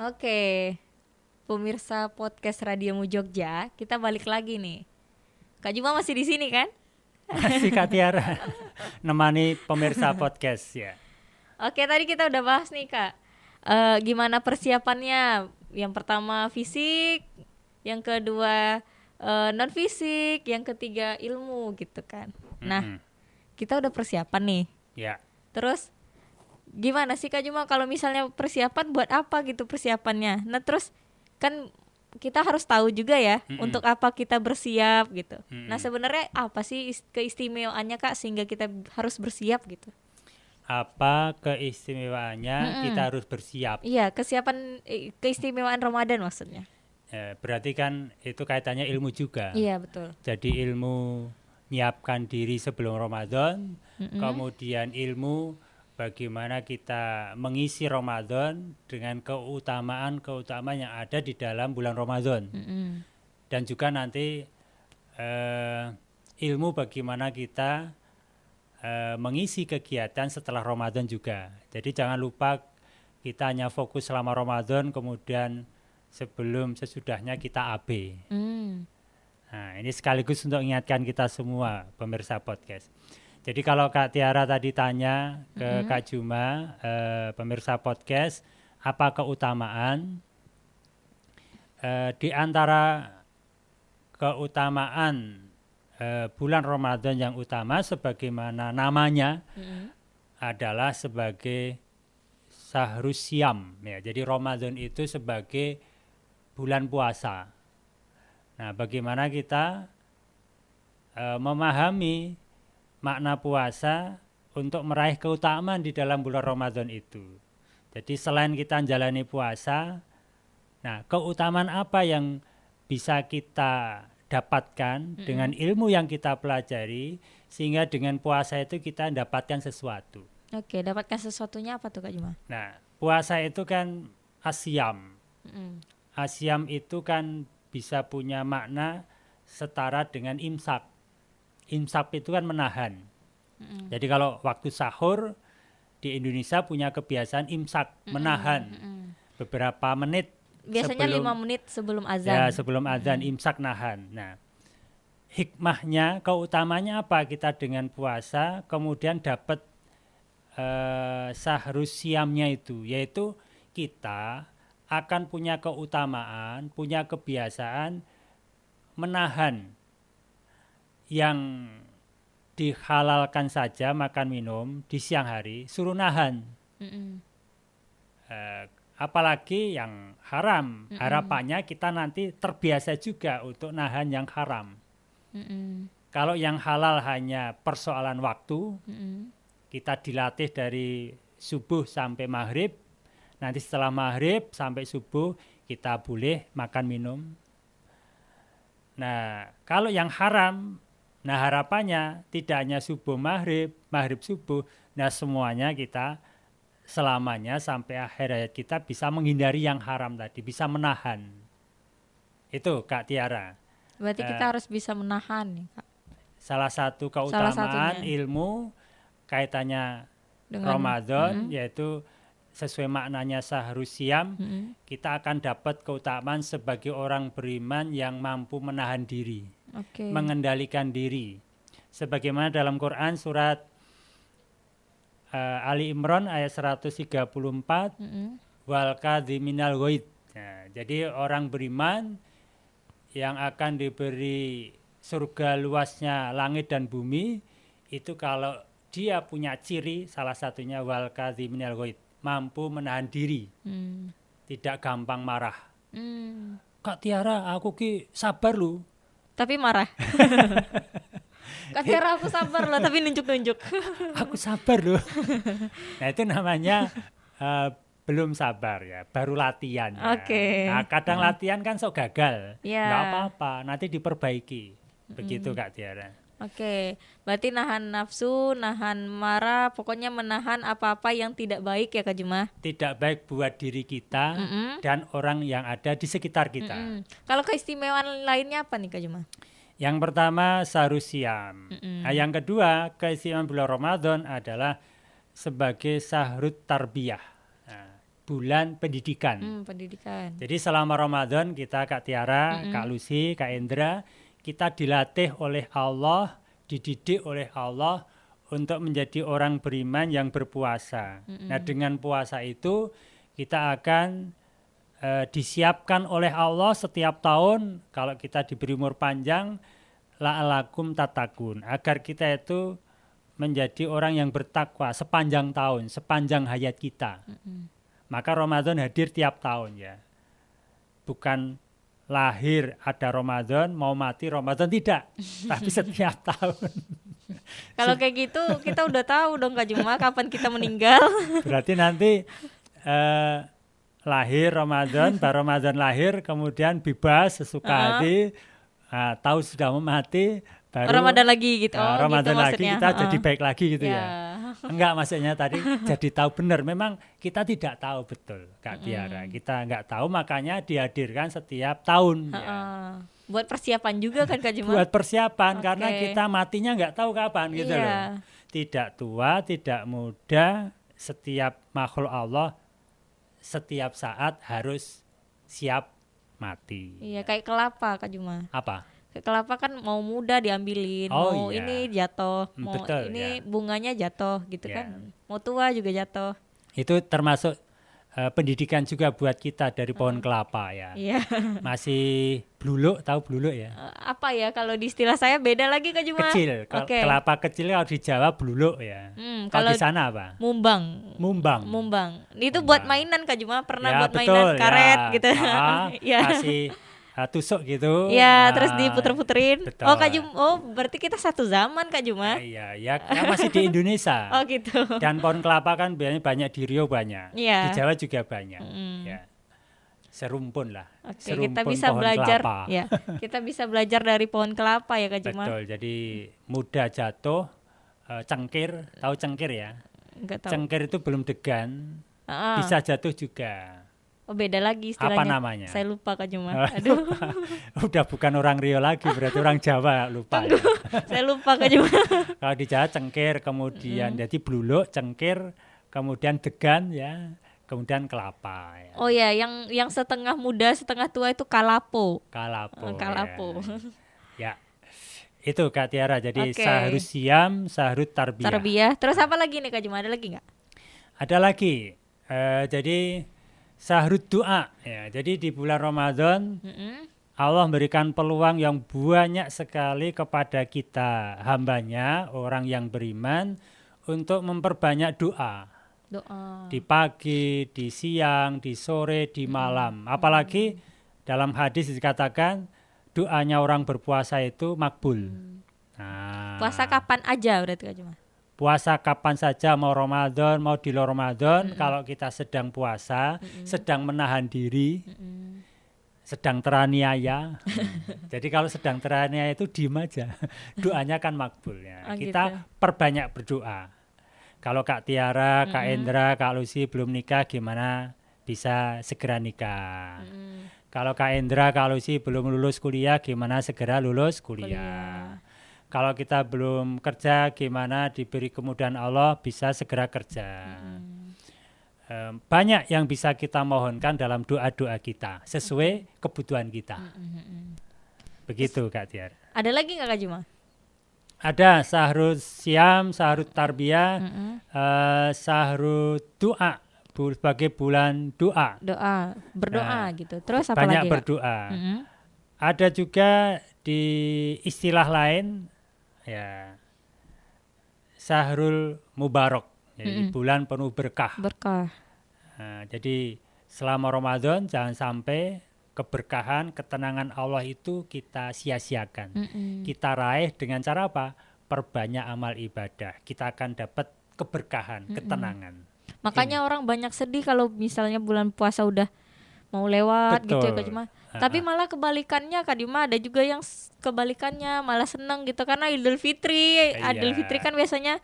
Oke, pemirsa podcast Radiomu Jogja, kita balik lagi nih. Kak Juma masih di sini kan? Masih Kak Tiara nemani pemirsa podcast ya. Oke, tadi kita udah bahas nih Kak. Gimana persiapannya? Yang pertama fisik, yang kedua non fisik, yang ketiga ilmu gitu kan. Nah, kita udah persiapan nih. Ya. Terus gimana sih Kak Juma kalau misalnya persiapan buat apa gitu persiapannya? Nah, terus kan kita harus tahu juga ya untuk apa kita bersiap gitu. Nah, sebenarnya apa sih keistimewaannya Kak sehingga kita harus bersiap gitu? Apa keistimewaannya kita harus bersiap? Iya, keistimewaan Ramadan maksudnya. Berarti kan itu kaitannya ilmu juga. Iya, betul. Jadi ilmu menyiapkan diri sebelum Ramadan, kemudian ilmu bagaimana kita mengisi Ramadan dengan keutamaan yang ada di dalam bulan Ramadan. Dan juga nanti ilmu bagaimana kita mengisi kegiatan setelah Ramadan juga. Jadi jangan lupa kita hanya fokus selama Ramadan, kemudian sesudahnya kita AB. Nah, ini sekaligus untuk mengingatkan kita semua pemirsa podcast. Jadi kalau Kak Tiara tadi tanya ke Kak Juma, pemirsa podcast, apa keutamaan? Di antara keutamaan bulan Ramadan yang utama sebagaimana namanya adalah sebagai Syahrus Syam. Ya, jadi Ramadan itu sebagai bulan puasa. Nah, bagaimana kita memahami makna puasa untuk meraih keutamaan di dalam bulan Ramadan itu. Jadi selain kita menjalani puasa, nah keutamaan apa yang bisa kita dapatkan dengan ilmu yang kita pelajari sehingga dengan puasa itu kita mendapatkan sesuatu. Oke, dapatkan sesuatunya apa tuh Kak Juma? Nah, puasa itu kan asyam. Asyam itu kan bisa punya makna setara dengan imsak. Imsak itu kan menahan. Jadi kalau waktu sahur di Indonesia punya kebiasaan imsak, menahan beberapa menit. Biasanya 5 menit sebelum azan. Ya, sebelum azan imsak nahan. Nah, hikmahnya, keutamanya apa kita dengan puasa kemudian dapat Syahrus Syamnya itu, yaitu kita akan punya keutamaan, punya kebiasaan menahan yang dihalalkan saja makan minum di siang hari, suruh nahan. Apalagi yang haram, harapannya kita nanti terbiasa juga untuk nahan yang haram. Kalau yang halal hanya persoalan waktu, kita dilatih dari subuh sampai maghrib, nanti setelah maghrib sampai subuh kita boleh makan minum. Nah, kalau yang haram, nah harapannya tidak hanya subuh maghrib, maghrib subuh, nah semuanya kita selamanya sampai akhir hayat kita bisa menghindari yang haram tadi, bisa menahan. Itu Kak Tiara. Berarti kita harus bisa menahan nih Kak. Salah satu keutamaan ilmu kaitannya dengan Ramadan, yaitu sesuai maknanya Syahrus Syam, kita akan dapat keutamaan sebagai orang beriman yang mampu menahan diri, mengendalikan diri. Sebagaimana dalam Quran surat Ali Imran ayat 134, wal kadhiminal ghaidh. Nah, jadi orang beriman yang akan diberi surga luasnya langit dan bumi itu kalau dia punya ciri salah satunya wal kadhiminal ghaidh, mampu menahan diri, tidak gampang marah. Kak Tiara, aku ki sabar lu, tapi marah. Kak Tiara, aku sabar loh, tapi nunjuk-nunjuk. Aku sabar loh. Nah itu namanya belum sabar ya, baru latihan. Nah, kadang latihan kan sok gagal, nggak apa-apa, nanti diperbaiki. Begitu Kak Tiara. Berarti nahan nafsu, nahan marah, pokoknya menahan apa-apa yang tidak baik ya Kak Juma. Tidak baik buat diri kita dan orang yang ada di sekitar kita. Kalau keistimewaan lainnya apa nih Kak Juma? Yang pertama Syahrus Syam. Nah, yang kedua keistimewaan bulan Ramadan adalah sebagai Syahrut Tarbiyah. Nah, bulan pendidikan. Pendidikan. Jadi selama Ramadan kita Kak Tiara, Kak Lucy, Kak Endra, kita dilatih oleh Allah, dididik oleh Allah untuk menjadi orang beriman yang berpuasa. Nah, dengan puasa itu kita akan disiapkan oleh Allah setiap tahun kalau kita diberi umur panjang, la'alakum tatakun, agar kita itu menjadi orang yang bertakwa sepanjang tahun, sepanjang hayat kita. Maka Ramadan hadir tiap tahun ya. Bukan lahir ada Ramadan, mau mati Ramadan, tidak. Tapi setiap tahun. Kalau kayak gitu kita udah tahu dong Kak Juma kapan kita meninggal. Berarti nanti lahir Ramadan, baru Ramadan lahir, kemudian bebas sesuka hati, tahu sudah mau mati, baru Ramadan lagi gitu. Ramadan gitu lagi maksudnya. kita jadi baik lagi gitu ya. Ya. Enggak, maksudnya tadi jadi tahu benar. Memang kita tidak tahu betul Kak Tiara. Kita enggak tahu, makanya dihadirkan setiap tahun ya. Buat persiapan juga kan Kak Juma. Buat persiapan karena kita matinya enggak tahu kapan gitu loh. Tidak tua, tidak muda, setiap makhluk Allah setiap saat harus siap mati. Iya, kayak kelapa Kak Juma. Apa? Kelapa kan mau muda diambilin, mau ini jatuh, mau betul, ini bunganya jatuh gitu kan, mau tua juga jatuh. Itu termasuk pendidikan juga buat kita dari pohon kelapa ya. Iya. Masih bluluk, tahu bluluk ya? Apa ya kalau di istilah saya beda lagi Kak Juma? Kecil, kelapa kecil kalau di Jawa bluluk ya. Kalau di sana apa? Mumbang. Itu buat mainan Kak Juma, pernah buat mainan karet gitu. Kasih tusuk gitu. Ya, terus diputer-puterin. Betul. Kak Juma, berarti kita satu zaman Kak Juma. Iya, masih di Indonesia. Gitu. Dan pohon kelapa kan biasanya banyak di Riau banyak. Di Jawa juga banyak. Ya. Serumpun lah. Serumpun kita bisa belajar. Kelapa. Ya, kita bisa belajar dari pohon kelapa ya Kak Juma. Betul. Jadi mudah jatuh, cengkir, tahu cengkir ya? Enggak tahu. Cengkir itu belum degan, bisa jatuh juga. Beda lagi istilahnya. Apa namanya? Saya lupa Kak Juma. Aduh. Udah bukan orang Riau lagi, berarti orang Jawa lupa. Ya. Saya lupa Kak Juma. Kalau di Jawa cengkir, kemudian jadi bluluk, cengkir, kemudian degan ya, kemudian kelapa. Ya. Oh ya, yang setengah muda, setengah tua itu kalapo. Kalapo. Ya. Itu Kak Tiara. Jadi sahrus siam, sahrut tarbiyah. Terus apa lagi nih Kak Juma? Ada lagi nggak? Ada lagi. Jadi sahrut doa ya. Jadi di bulan Ramadan Allah memberikan peluang yang banyak sekali kepada kita hambanya, orang yang beriman, untuk memperbanyak doa. Di pagi, di siang, di sore, di malam. Apalagi dalam hadis dikatakan doanya orang berpuasa itu makbul. Puasa kapan aja berarti Kak Juma? Puasa kapan saja, mau Ramadan, mau di luar Ramadan, kalau kita sedang puasa, sedang menahan diri, sedang teraniaya. Jadi kalau sedang teraniaya itu diem aja, doanya kan makbul ya. Kita perbanyak berdoa. Kalau Kak Tiara, Kak Endra, Kak Lucy belum nikah, gimana bisa segera nikah. Kalau Kak Endra, Kak Lucy belum lulus kuliah, gimana segera lulus kuliah. Kalau kita belum kerja, gimana diberi kemudahan Allah bisa segera kerja. Banyak yang bisa kita mohonkan dalam doa-doa kita sesuai kebutuhan kita. Begitu Kak Tiara. Ada lagi nggak Kak Juma? Ada sahrut siam, sahrut tarbiyah, sahrut doa sebagai bulan doa. Berdoa gitu. Terus apa banyak lagi? Banyak berdoa. Ada juga di istilah lain ya sahrul mubarak, jadi bulan penuh berkah. Jadi selama Ramadan jangan sampai keberkahan, ketenangan Allah itu kita sia-siakan. Kita raih dengan cara apa? Perbanyak amal ibadah. Kita akan dapat keberkahan, ketenangan. Makanya orang banyak sedih kalau misalnya bulan puasa udah mau lewat. Betul. Gitu ya Kak Juma. Tapi malah kebalikannya Kak Juma, ada juga yang kebalikannya malah seneng gitu karena Idul Fitri. Idul Fitri kan biasanya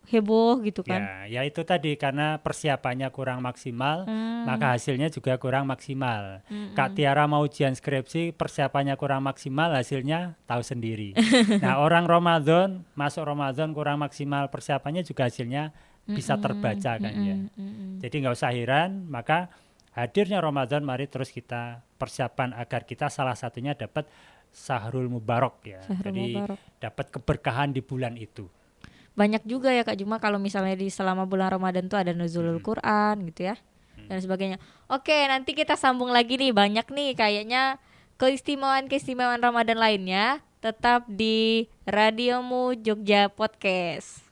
heboh gitu kan. Ya itu tadi karena persiapannya kurang maksimal, maka hasilnya juga kurang maksimal. Kak Tiara mau ujian skripsi, persiapannya kurang maksimal, hasilnya tahu sendiri. Nah, orang Ramadan, masuk Ramadan kurang maksimal persiapannya juga hasilnya bisa terbaca kan ya. Jadi nggak usah heran, maka hadirnya Ramadan mari terus kita persiapan agar kita salah satunya dapat Sahrul Mubarak ya. Jadi dapat keberkahan di bulan itu. Banyak juga ya Kak Juma kalau misalnya di selama bulan Ramadan tuh ada nuzulul Quran gitu ya. Dan sebagainya. Oke, nanti kita sambung lagi nih, banyak nih kayaknya keistimewaan Ramadan lainnya, tetap di Radiomu Jogja Podcast.